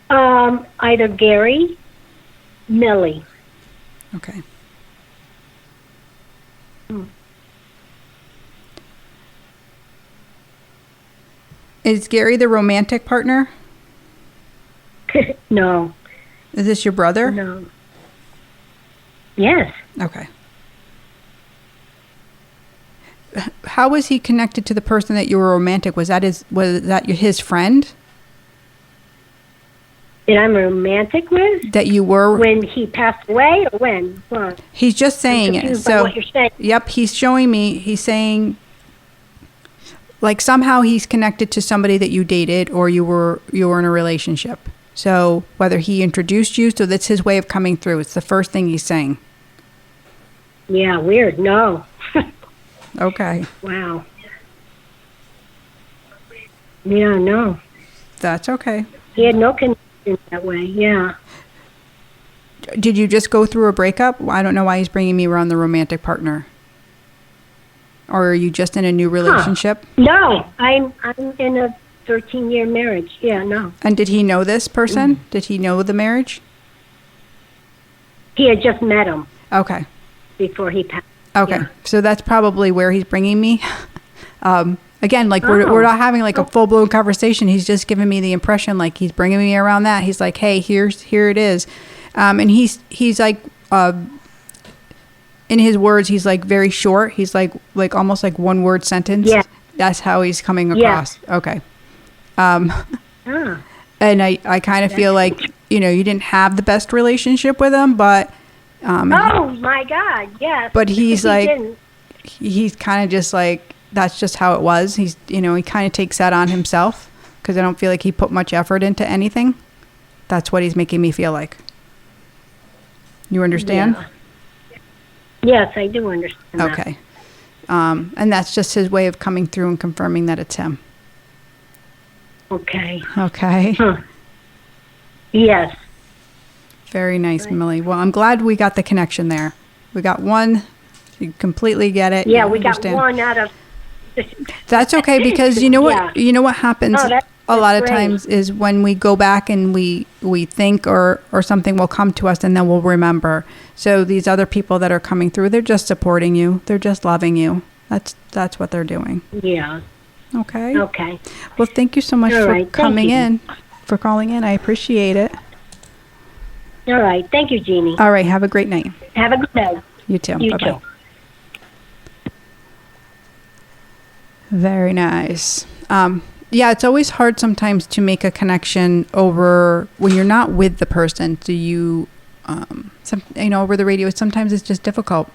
Either Gary, Millie. Okay. Is Gary the romantic partner? No. Is this your brother? No. Yes. Okay. How was he connected to the person that you were romantic? Was that his friend? That I'm romantic with? That you were when he passed away, or when? What? He's just saying it. So what you're saying. Yep, he's showing me. He's saying, like somehow he's connected to somebody that you dated or you were in a relationship. So whether he introduced you, so that's his way of coming through. It's the first thing he's saying. Yeah, weird. No. Okay. Wow. Yeah, no. That's okay. He had no connection that way, yeah. Did you just go through a breakup? I don't know why he's bringing me around the romantic partner. Or are you just in a new relationship? No, I'm in a 13-year marriage. Yeah, no. And did he know this person? Mm-hmm. Did he know the marriage? He had just met him. Okay. Before he passed. Okay, yeah. So that's probably where he's bringing me. Again, like we're not having like a full-blown conversation. He's just giving me the impression like he's bringing me around that. He's like, hey, here it is. And he's like, in his words, he's like very short. He's like almost like one word sentence. Yeah. That's how he's coming across. Yeah. Okay. And I kind of feel like, you didn't have the best relationship with him, but oh my God, yes. But he's he's kind of just like, that's just how it was. He's, he kind of takes that on himself because I don't feel like he put much effort into anything. That's what he's making me feel like. You understand? Yeah. Yes, I do understand. Okay. And that's just his way of coming through and confirming that it's him. Okay. Okay. Huh. Yes. Very nice, right. Millie. Well, I'm glad we got the connection there. We got one. You completely get it. Yeah, we got one out of... That's okay because you know what? Yeah. You know what happens a lot of great. Times is when we go back and we think or something will come to us and then we'll remember. So these other people that are coming through, they're just supporting you. They're just loving you. That's what they're doing. Yeah. Okay. Okay. Well, thank you so much for calling in. I appreciate it. All right. Thank you, Jeannie. All right. Have a great night. Have a good day. You too. You Bye-bye. too. Very nice. Yeah, it's always hard sometimes to make a connection over when you're not with the person. So you, over the radio, sometimes it's just difficult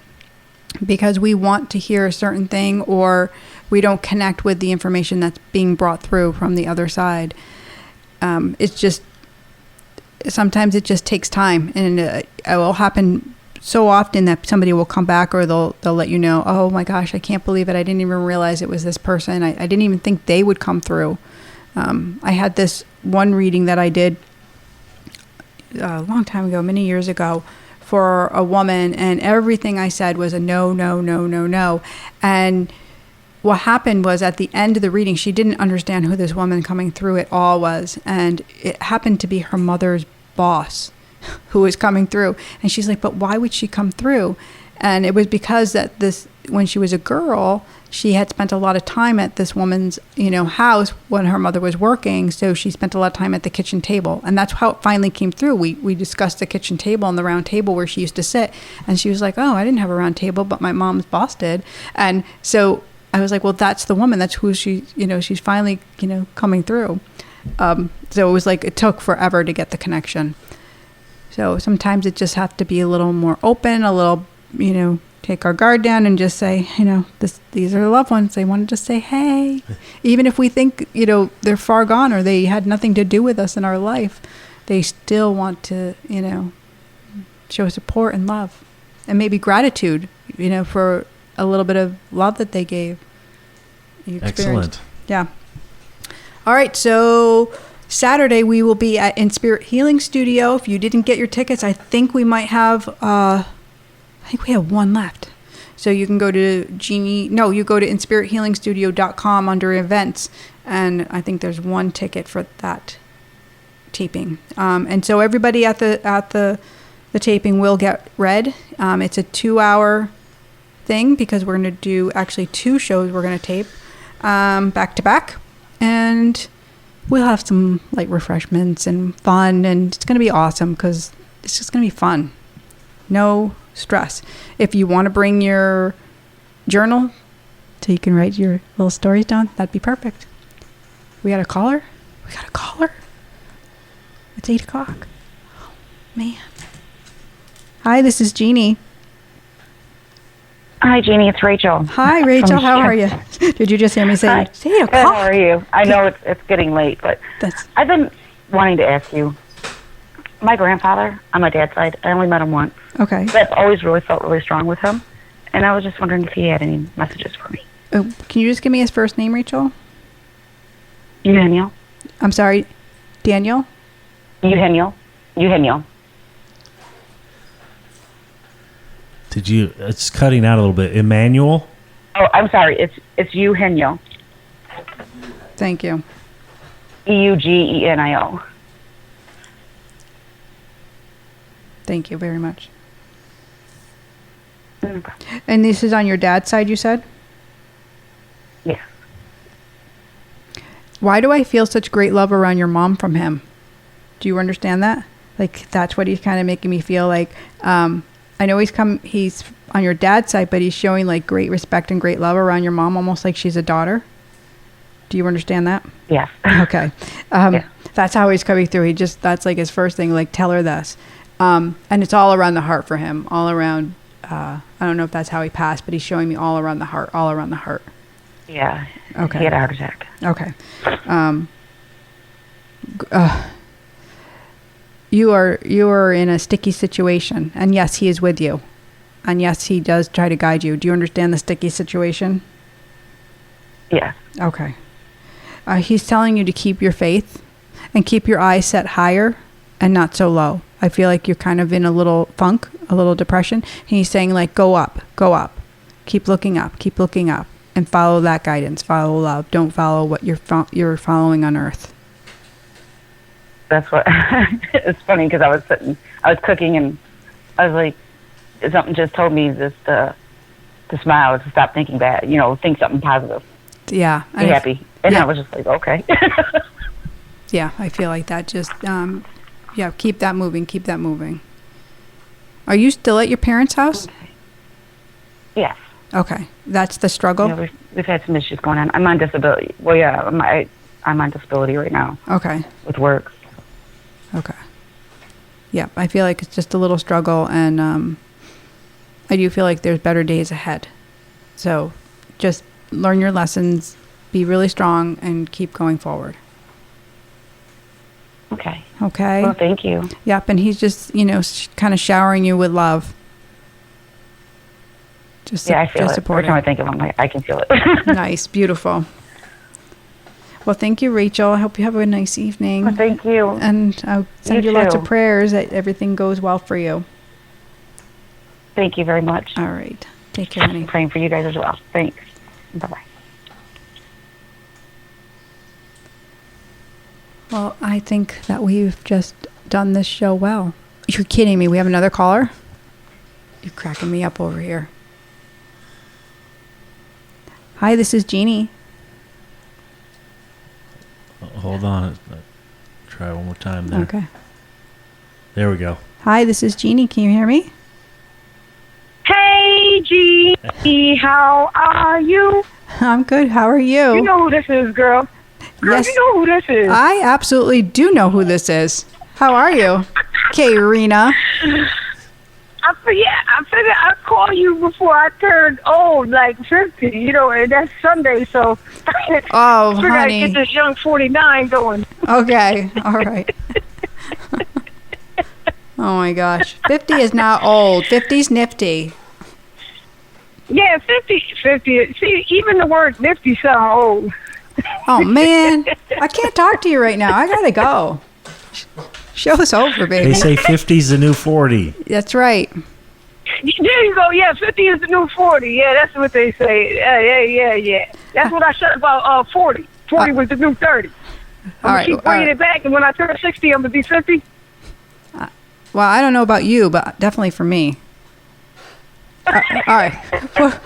because we want to hear a certain thing or we don't connect with the information that's being brought through from the other side. Sometimes it just takes time, and it will happen so often that somebody will come back or they'll let you know, oh my gosh, I can't believe it. I didn't even realize it was this person. I didn't even think they would come through. I had this one reading that I did a long time ago, many years ago, for a woman, and everything I said was a no, no, no, no, no. And what happened was at the end of the reading, she didn't understand who this woman coming through it all was. And it happened to be her mother's boss who was coming through. And she's like, but why would she come through? And it was because that when she was a girl, she had spent a lot of time at this woman's, house when her mother was working. So she spent a lot of time at the kitchen table. And that's how it finally came through. We discussed the kitchen table and the round table where she used to sit. And she was like, oh, I didn't have a round table, but my mom's boss did. And so I was like, well, that's the woman. That's who she's finally, coming through. So it was like, it took forever to get the connection. So sometimes it just has to be a little more open, a little, take our guard down and just say, these are the loved ones. They want to just say, hey, even if we think, they're far gone or they had nothing to do with us in our life, they still want to, show support and love and maybe gratitude, for a little bit of love that they gave. Excellent. Yeah. All right. So Saturday we will be at In Spirit Healing Studio. If you didn't get your tickets, I think we might have, one left. So you can go to you go to inspirithealingstudio.com under events. And I think there's one ticket for that taping. And so everybody at the taping will get read. It's a 2-hour thing because we're going to do actually 2 shows we're going to tape back to back. And we'll have some light refreshments and fun. And it's going to be awesome because it's just going to be fun. No stress. If you want to bring your journal so you can write your little stories down, that'd be perfect. We got a caller? It's 8 o'clock. Oh, man. Hi, this is Jeannie. Hi, Jeannie. It's Rachel. Hi, Rachel. How are you? Did you just hear me say, Hi. it's 8 o'clock? Good, how are you? I know it's getting late, but I've been wanting to ask you. My grandfather, on my dad's side, I only met him once. Okay. But I've always really felt really strong with him. And I was just wondering if he had any messages for me. Can you just give me his first name, Rachel? Eugenio. I'm sorry, Daniel? Eugenio. It's cutting out a little bit. Emmanuel? Oh, I'm sorry. It's Eugenio. Thank you. Eugenio. Thank you very much. Okay. And this is on your dad's side, you said? Yes. Why do I feel such great love around your mom from him? Do you understand that? Like, that's what he's kind of making me feel like. I know he's on your dad's side, but he's showing like great respect and great love around your mom, almost like she's a daughter. Do you understand that? Yes. Okay. Yeah. That's how he's coming through. That's like his first thing, like, tell her this. And it's all around the heart for him, all around. I don't know if that's how he passed, but he's showing me all around the heart. Yeah. Okay. He had a heart attack. Okay. You are in a sticky situation, and yes, he is with you, and yes, he does try to guide you. Do you understand the sticky situation? Yes. Okay. He's telling you to keep your faith and keep your eyes set higher and not so low. I feel like you're kind of in a little funk, a little depression. And he's saying, like, go up, keep looking up, and follow that guidance, follow love. Don't follow what you're following on earth. That's what. It's funny because I was cooking, and I was like, something just told me just to smile, to stop thinking bad, think something positive. Yeah. Be happy. And yeah. I was just like, okay. Yeah, I feel like that just, keep that moving. Are you still at your parents' house? Okay. Yes. Okay. That's the struggle? Yeah, we've had some issues going on. I'm on disability. Well, yeah, I'm on disability right now. Okay. With work. Okay. Yeah, I feel like it's just a little struggle, and I do feel like there's better days ahead. So just learn your lessons, be really strong, and keep going forward. Okay. Okay? Well, thank you. Yep, and he's just, kind of showering you with love. I feel it. Support Every time I think of him, I can feel it. Nice, beautiful. Well, thank you, Rachel. I hope you have a nice evening. Well, thank you. And I'll send you lots of prayers that everything goes well for you. Thank you very much. All right. Take care, honey. I'm praying for you guys as well. Thanks. Bye-bye. Well, I think that we've just done this show well. You're kidding me. We have another caller? You're cracking me up over here. Hi, this is Jeannie. Hold on. Try one more time there. Okay. There we go. Hi, this is Jeannie. Can you hear me? Hey, Jeannie, how are you? I'm good. How are you? You know who this is, girl. Girl, Yes. you know who this is. I absolutely do know who this is. How are you? Karina. I figured I'd call you before I turned old, like 50, and that's Sunday, so Oh, I figured I'd honey. get this young 49 going. Okay. All right. Oh, my gosh. 50 is not old. 50's nifty. Yeah, 50. See, even the word nifty sound old. Oh, man. I can't talk to you right now. I got to go. Show's over, baby. They say 50's the new 40. That's right. There you go. Yeah, 50 is the new 40. Yeah, that's what they say. Yeah. That's what I said about 40. 40 was the new 30. I'm going to keep bringing it back, and when I turn 60, I'm going to be 50. Well, I don't know about you, but definitely for me. All right. Well,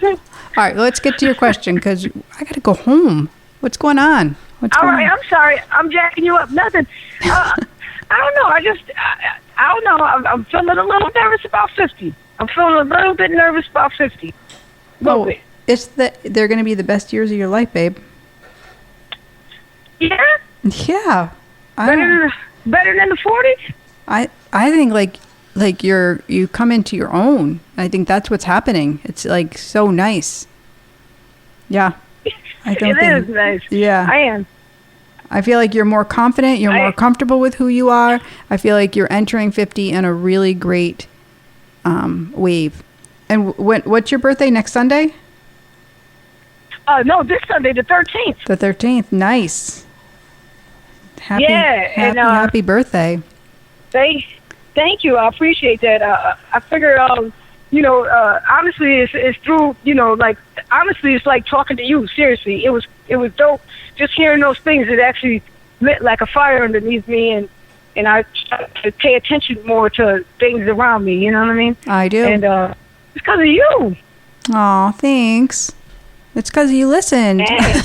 all right, let's get to your question, because I got to go home. What's going on? What's All going right, on? I'm sorry. I'm jacking you up. Nothing. I don't know. I don't know. I'm feeling a little nervous about 50. I'm feeling a little bit nervous about 50. A little bit. They're going to be the best years of your life, babe. Yeah? Yeah. Better than the 40s? I think like you come into your own. I think that's what's happening. It's like so nice. Yeah. I don't think It is nice. Yeah. I am. I feel like you're more confident, you're more comfortable with who you are. I feel like you're entering 50 in a really great wave. And what's your birthday, next Sunday? No, this Sunday, the 13th. The 13th. Nice. Happy birthday. Thank you. I appreciate that. I figured, honestly, it's through, honestly, it's like talking to you. Seriously, it was dope. Just hearing those things, it actually lit like a fire underneath me, and I try to pay attention more to things around me. You know what I mean? I do. And it's because of you. Aw, thanks. It's because you listened. Hey.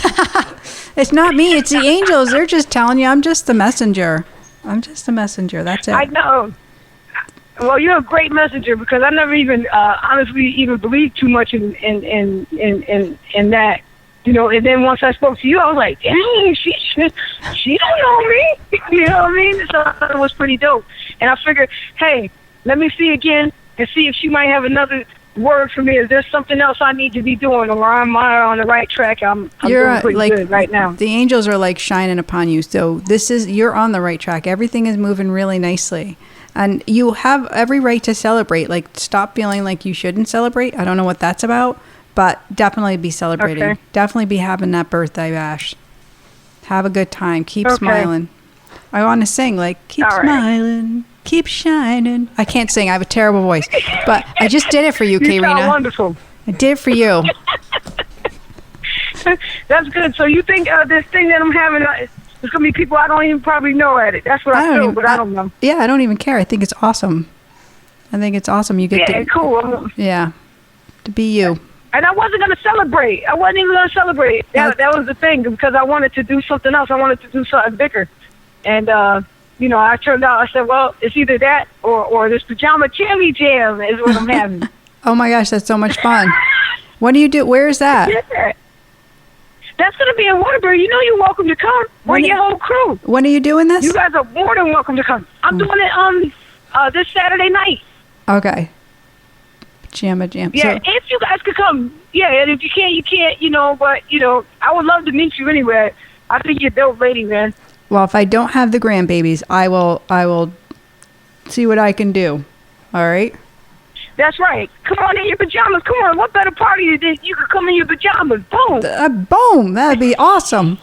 It's not me. It's the angels. They're just telling you I'm just the messenger. I'm just a messenger. That's it. I know. Well, you're a great messenger, because I never even honestly even believed too much in that. And then once I spoke to you, I was like, dang, she don't know me. You know what I mean? So it was pretty dope. And I figured, hey, let me see again and see if she might have another word for me. Is there something else I need to be doing, or am I on the right track? I'm doing pretty good right now. The angels are like shining upon you. So you're on the right track. Everything is moving really nicely. And you have every right to celebrate. Like, stop feeling like you shouldn't celebrate. I don't know what that's about, but definitely be celebrating. Okay. Definitely be having that birthday bash. Have a good time. Keep smiling. I want to sing, like, keep smiling, keep shining. I can't sing. I have a terrible voice. But I just did it for you, You Karina. sound wonderful. I did it for you. That's good. So you think this thing that I'm having, there's going to be people I don't even probably know at it. That's what I feel, but I don't know. Yeah, I don't even care. I think it's awesome. You get to... Cool. Yeah. To be you. And I wasn't going to celebrate. I wasn't even going to celebrate. That was the thing, because I wanted to do something else. I wanted to do something bigger. And, I turned out, I said, well, it's either that or this pajama jammy jam is what I'm having. Oh, my gosh, that's so much fun. What do you do? Where is that? Yeah. That's going to be in Waterbury. You know you're welcome to come. Bring your whole crew. When are you doing this? You guys are more than welcome to come. I'm doing it this Saturday night. Okay. Pajama jam. Yeah, So, if you guys could come. Yeah, and if you can't, you can't, but, I would love to meet you anyway. I think you're a dope lady, man. well, if I don't have the grandbabies, I will see what I can do. All right? That's right. Come on in your pajamas. Come on. What better party than you could come in your pajamas? Boom. Boom. That'd be awesome.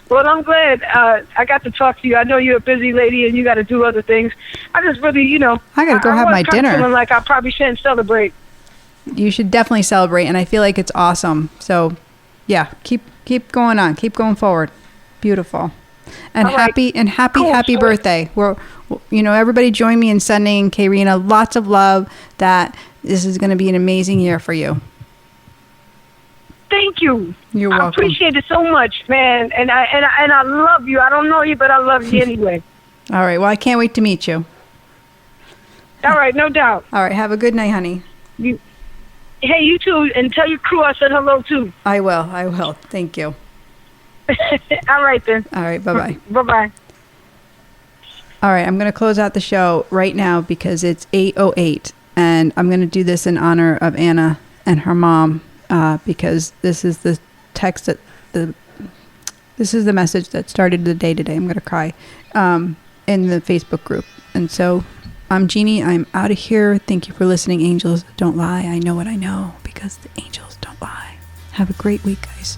Well, I'm glad I got to talk to you. I know you're a busy lady and you got to do other things. I just really, I got to go have my dinner. Feeling like I probably shouldn't celebrate. You should definitely celebrate, and I feel like it's awesome. So, yeah, keep going on, keep going forward. Beautiful, and happy birthday. We're, everybody join me in sending Karina lots of love. That this is going to be an amazing year for you. Thank you. You're welcome. I appreciate it so much, man, and I love you. I don't know you, but I love you anyway. All right. Well, I can't wait to meet you. All right, no doubt. All right. Have a good night, honey. Hey, you too, and tell your crew I said hello too. I will. Thank you. All right then. All right. Bye-bye. Bye-bye. All right. I'm going to close out the show right now because it's 8:08, and I'm going to do this in honor of Anna and her mom because this is the text this is the message that started the day today. I'm going to cry in the Facebook group. And so I'm Jeannie. I'm out of here. Thank you for listening. Angels don't lie. I know what I know because the angels don't lie. Have a great week, guys.